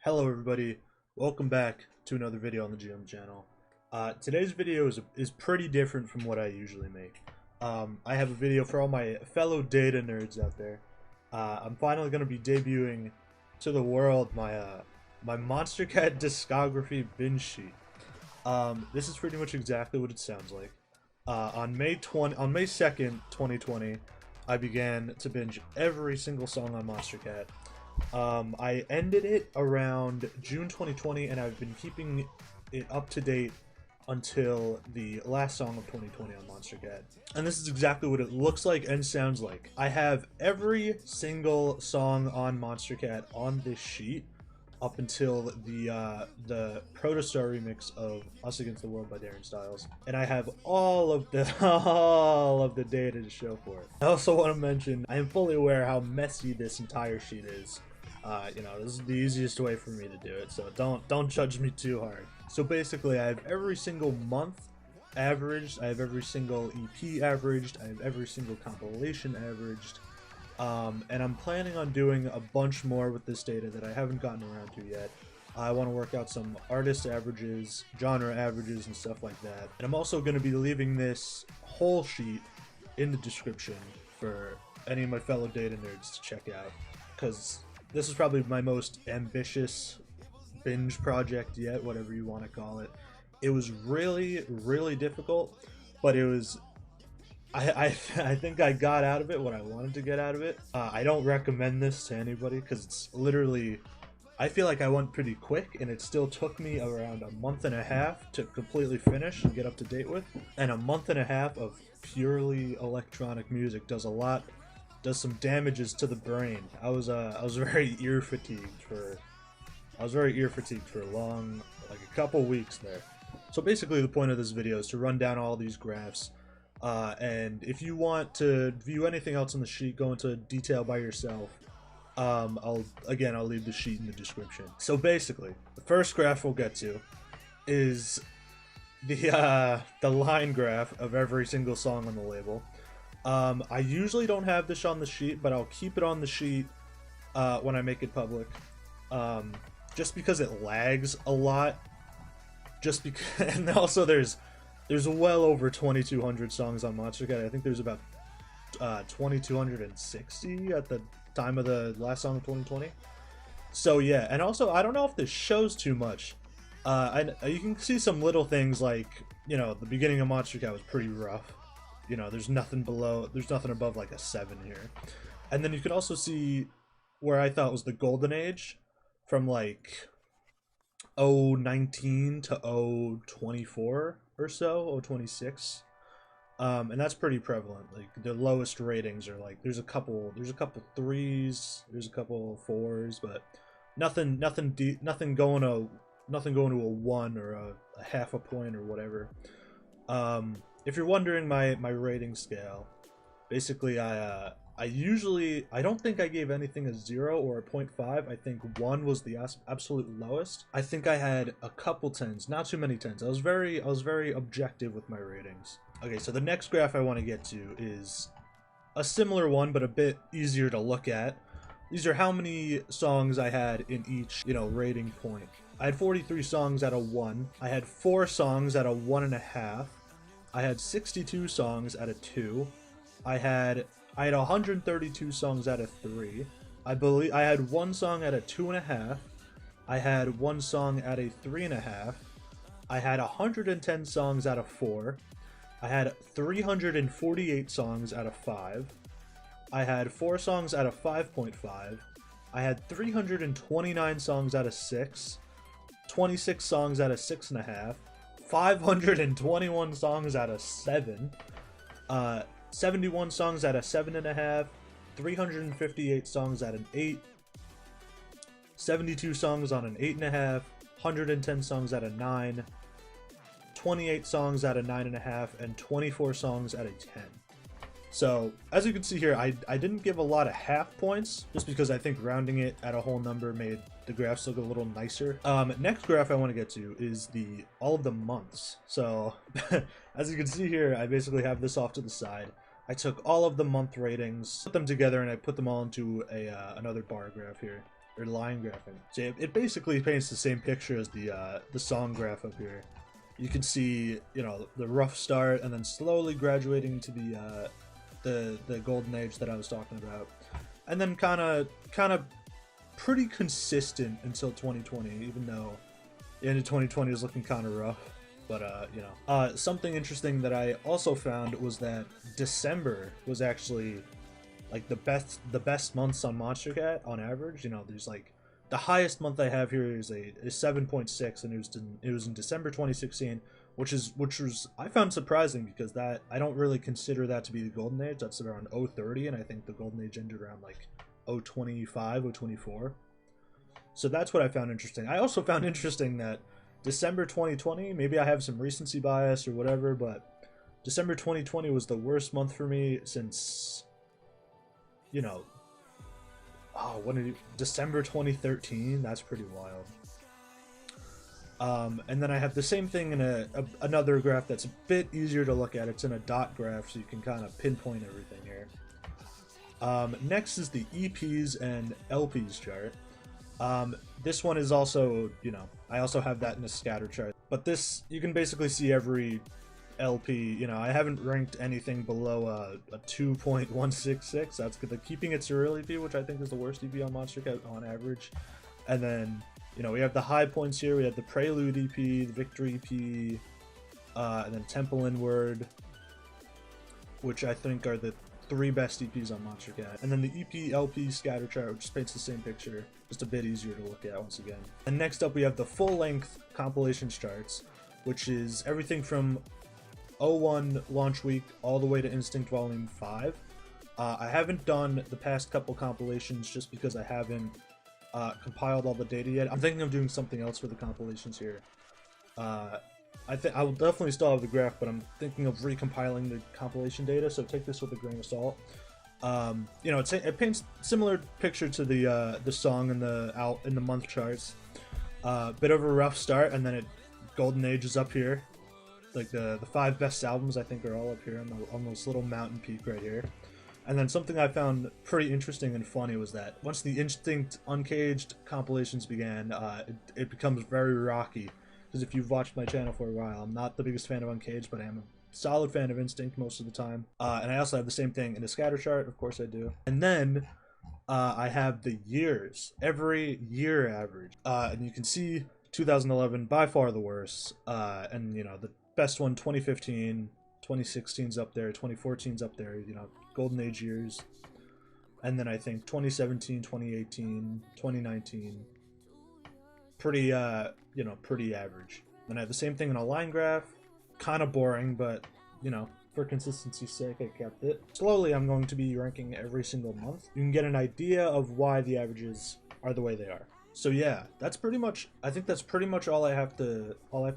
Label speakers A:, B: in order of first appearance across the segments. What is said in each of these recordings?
A: Hello everybody, welcome back to another video on the GM channel. Today's video is pretty different from what I usually make. I have a video for all my fellow data nerds out there. I'm finally going to be debuting to the world my Monstercat discography binge sheet. This is pretty much exactly what it sounds like. On May 2nd, 2020, I began to binge every single song on Monstercat. I ended it around June 2020, and I've been keeping it up to date until the last song of 2020 on Monstercat. And this is exactly what it looks like and sounds like. I have every single song on Monstercat on this sheet up until the Protostar remix of Us Against the World by Darren Styles, and I have all of the data to show for it. I also want to mention I am fully aware how messy this entire sheet is. You know, this is the easiest way for me to do it, so don't judge me too hard. So basically, I have every single month averaged, I have every single EP averaged, I have every single compilation averaged. And I'm planning on doing a bunch more with this data that I haven't gotten around to yet. I want to work out some artist averages, genre averages, and stuff like that. And I'm also going to be leaving this whole sheet in the description for any of my fellow data nerds to check out, because this is probably my most ambitious binge project yet, whatever you want to call it. It was really, really difficult, but it was... I think I got out of it what I wanted to get out of it. I don't recommend this to anybody because it's literally... I feel like I went pretty quick, and it still took me around a month and a half to completely finish and get up to date with. And a month and a half of purely electronic music does some damages to the brain. I was very ear fatigued for a long, like a couple weeks there. So basically the point of this video is to run down all these graphs. And if you want to view anything else on the sheet, go into detail by yourself. I'll leave the sheet in the description. So basically, the first graph we'll get to is the line graph of every single song on the label. I usually don't have this on the sheet, but I'll keep it on the sheet when I make it public. Just because it lags a lot. Just because, and also there's well over 2,200 songs on Monstercat. I think there's about 2,260 at the time of the last song of 2020. So yeah, and also I don't know if this shows too much. You can see some little things like, you know, the beginning of Monstercat was pretty rough. You know, there's nothing above like a 7 here. And then you can also see where I thought was the golden age from like 019 to 024 or so, 026. And that's pretty prevalent. Like the lowest ratings are like there's a couple 3s, there's a couple 4s, but nothing going to a 1 or a half a point or whatever. If you're wondering my rating scale, basically I don't think I gave anything a 0 or a 0.5. I think 1 was the absolute lowest. I think I had a couple 10s, not too many 10s. I was very objective with my ratings. Okay, so the next graph I want to get to is a similar one, but a bit easier to look at. These are how many songs I had in each, you know, rating point. I had 43 songs at a 1. I had 4 songs at a 1.5. I had 62 songs at a 2. I had 132 songs at a 3. I believe I had 1 song at a 2.5. I had 1 song at a 3.5. I had 110 songs at a 4. I had 348 songs at a 5. I had 4 songs at a 5.5. I had 329 songs at a 6. 26 songs at a 6.5. 521 songs at a 7. 71 songs at a 7.5, 358 songs at an 8, 72 songs on an 8.5, 110 songs at a 9, 28 songs at a 9.5, and 24 songs at a 10. So, as you can see here, I didn't give a lot of half points, just because I think rounding it at a whole number made the graphs look a little nicer. Next graph I want to get to is all of the months. So, as you can see here, I basically have this off to the side. I took all of the month ratings, put them together, and I put them all into another bar graph here. or line graphing. So it basically paints the same picture as the song graph up here. You can see, you know, the rough start and then slowly graduating to the golden age that I was talking about, and then kind of pretty consistent until 2020, even though the end of 2020 is looking kind of rough. But you know, something interesting that I also found was that December was actually like the best months on Monstercat on average. You know, there's like the highest month I have here is 7.6, and it was in December 2016, which was I found surprising, because that I don't really consider that to be the golden age. That's around 030, and I think the golden age ended around like 025, 024. So that's what I found interesting. I also found interesting that December 2020, maybe I have some recency bias or whatever, but December 2020 was the worst month for me since, you know, December 2013. That's pretty wild. And then I have the same thing in another graph that's a bit easier to look at. It's in a dot graph, so you can kind of pinpoint everything here. Next is the EPs and LPs chart. This one is also, you know, I also have that in a scatter chart, but this, you can basically see every LP. You know, I haven't ranked anything below a 2.166. That's good. Keeping it Surreal EP, which I think is the worst EP on Monstercat on average. And then, you know, we have the high points here. We have the Prelude EP, the Victory EP, and then Temple Inward, which I think are the 3 best EPs on Monstercat. And then the EP LP scatter chart, which paints the same picture, just a bit easier to look at once again. And next up we have the full-length compilations charts, which is everything from 01 launch week all the way to Instinct Volume 5. I haven't done the past couple compilations just because I haven't compiled all the data yet. I'm thinking of doing something else for the compilations here. I will definitely still have the graph, but I'm thinking of recompiling the compilation data, so take this with a grain of salt. You know, it paints similar picture to the song in the month charts. Bit of a rough start, and then golden age is up here. Like the 5 best albums I think are all up here on this little mountain peak right here. And then something I found pretty interesting and funny was that once the Instinct Uncaged compilations began, it becomes very rocky. Because if you've watched my channel for a while, I'm not the biggest fan of Uncaged, but I am a solid fan of Instinct most of the time. And I also have the same thing in a scatter chart, of course I do. And then I have the years, every year average. And you can see 2011 by far the worst. And you know, the best one, 2015, 2016's up there, 2014's up there, you know, golden age years. And then I think 2017, 2018, 2019, pretty, you know, pretty average. Then I have the same thing in a line graph, kind of boring, but, you know, for consistency's sake, I kept it. Slowly, I'm going to be ranking every single month. You can get an idea of why the averages are the way they are. So yeah, that's pretty much, I think that's pretty much all I have to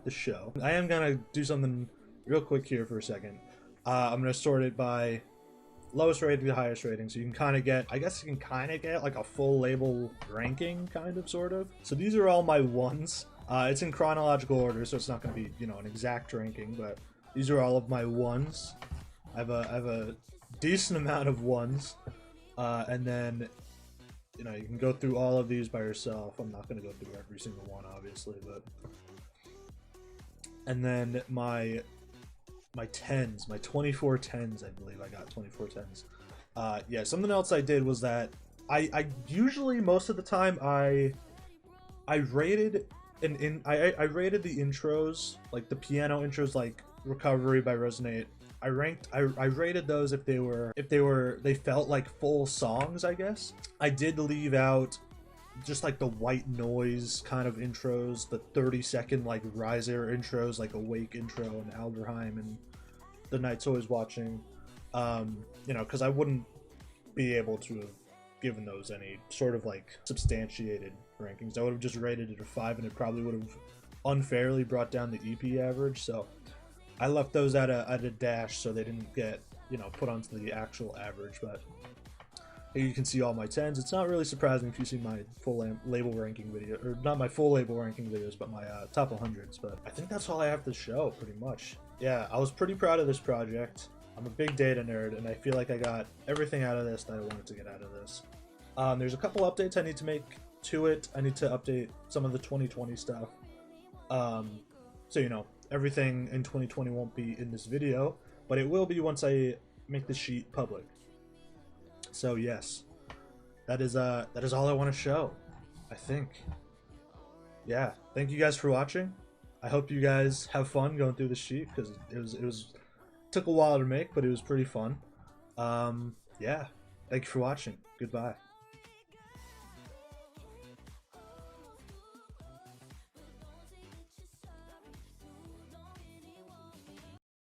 A: show. I am gonna do something real quick here for a second. I'm gonna sort it by lowest rating to highest rating, so you can kind of get, I guess you can kind of get like a full label ranking, kind of, sort of. So these are all my ones. It's in chronological order, so it's not going to be, you know, an exact ranking, but these are all of my ones. I have a decent amount of ones, and then, you know, you can go through all of these by yourself. I'm not going to go through every single one, obviously, but, and then my 10s, my 24 10s, I believe I got 24 10s. Yeah, something else I did was that I usually, most of the time, I rated I rated the intros, like the piano intros, like Recovery by Resonate. I rated those if they felt like full songs, I guess. I did leave out just like the white noise kind of intros, the 30-second like riser intros, like Awake intro and Alderheim and The Night's Always Watching. You know, because I wouldn't be able to have given those any sort of like substantiated rankings. I would have just rated it a 5, and it probably would have unfairly brought down the EP average. So I left those at a dash, so they didn't get, you know, put onto the actual average. But here you can see all my 10s. It's not really surprising if you see my full label ranking video, or not my full label ranking videos, but my top 100s. But I think that's all I have to show, pretty much. Yeah, I was pretty proud of this project. I'm a big data nerd, and I feel like I got everything out of this that I wanted to get out of this. There's a couple updates I need to make to it. I need to update some of the 2020 stuff. So, you know, everything in 2020 won't be in this video, but it will be once I make the sheet public. So yes, that is all I want to show, I think. Yeah, thank you guys for watching. I hope you guys have fun going through the sheet, because it took a while to make, but it was pretty fun. Yeah, thank you for watching. Goodbye.